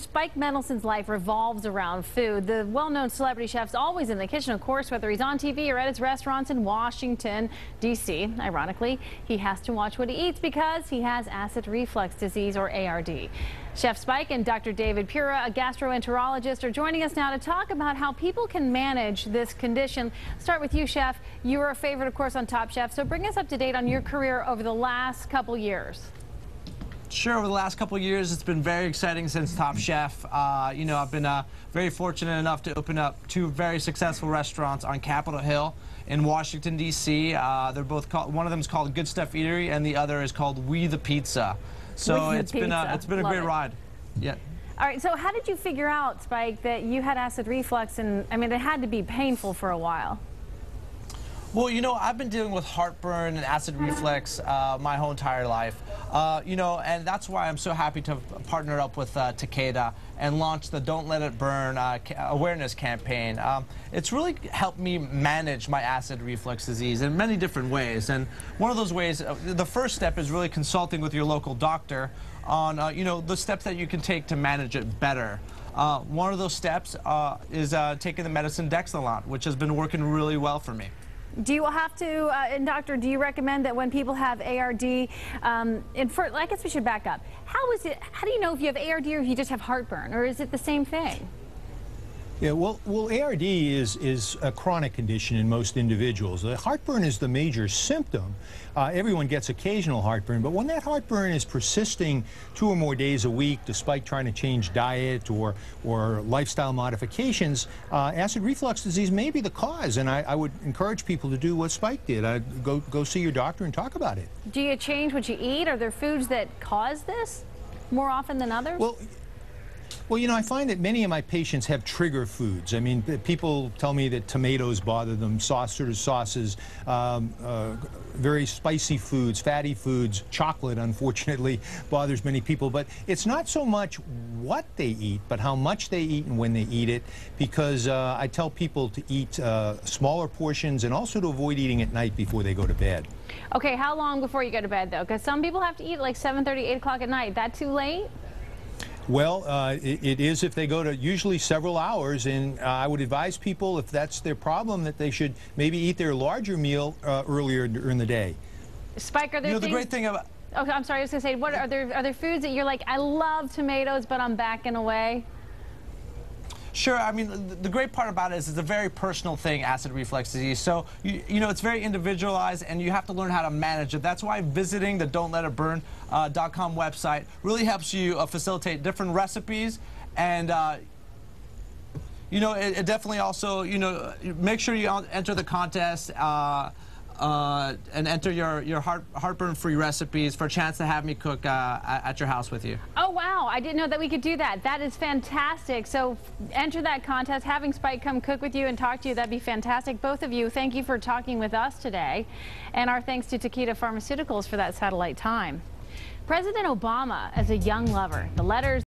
Spike Mendelson's life revolves around food. The well-known celebrity chef's always in the kitchen, of course, whether he's on TV or at his restaurants in Washington, D.C. Ironically, he has to watch what he eats because he has acid reflux disease, or ARD. Chef Spike and Dr. David Pura, a gastroenterologist, are joining us now to talk about how people can manage this condition. Start with you, Chef. You were a favorite, of course, on Top Chef, so bring us up to date on your career over the last couple years. Sure, over the last couple of years, it's been very exciting since Top Chef. I've been very fortunate enough to open up two very successful restaurants on Capitol Hill in Washington, D.C. They're both called, one of them is called Good Stuff Eatery, and the other is called We the Pizza. So it's been a great ride. Yeah. All right, so how did you figure out, Spike, that you had acid reflux? And I mean, it had to be painful for a while. Well, I've been dealing with heartburn and acid reflux my whole entire life. And that's why I'm so happy to have partnered up with Takeda and launched the Don't Let It Burn awareness campaign. It's really helped me manage my acid reflux disease in many different ways. And one of those ways, the first step is really consulting with your local doctor on, the steps that you can take to manage it better. One of those steps is taking the medicine Dexalon, which has been working really well for me. Do you have to, and doctor, do you recommend that when people have ARD, I guess we should back up. How do you know if you have ARD or if you just have heartburn, or is it the same thing? Yeah, well, ARD is a chronic condition in most individuals. The heartburn is the major symptom. Everyone gets occasional heartburn, but when that heartburn is persisting 2 or more days a week, despite trying to change diet or lifestyle modifications, acid reflux disease may be the cause. And I would encourage people to do what Spike did. Go see your doctor and talk about it. Do you change what you eat? Are there foods that cause this more often than others? Well, I find that many of my patients have trigger foods. I mean, people tell me that tomatoes bother them, sauces, very spicy foods, fatty foods, chocolate, unfortunately, bothers many people. But it's not so much what they eat, but how much they eat and when they eat it, because I tell people to eat smaller portions and also to avoid eating at night before they go to bed. Okay, how long before you go to bed, though? Because some people have to eat like 7:30, 8 o'clock at night. That too late? Well, it is if they go to usually several hours, and I would advise people, if that's their problem, that they should maybe eat their larger meal earlier during the day. Spike, are there things... The great thing about... Okay, I'm sorry, I was going to say, what are there foods that you're like, I love tomatoes, but I'm backing away? Sure. I mean, the great part about it is it's a very personal thing, acid reflux disease. So, it's very individualized, and you have to learn how to manage it. That's why visiting the don'tletitburn.com website really helps you facilitate different recipes. And, it definitely also, make sure you enter the contest and enter your heartburn-free recipes for a chance to have me cook at your house with you. Oh, wow. I didn't know that we could do that. That is fantastic. So enter that contest. Having Spike come cook with you and talk to you, that'd be fantastic. Both of you, thank you for talking with us today. And our thanks to Takeda Pharmaceuticals for that satellite time. President Obama as a young lover. The letters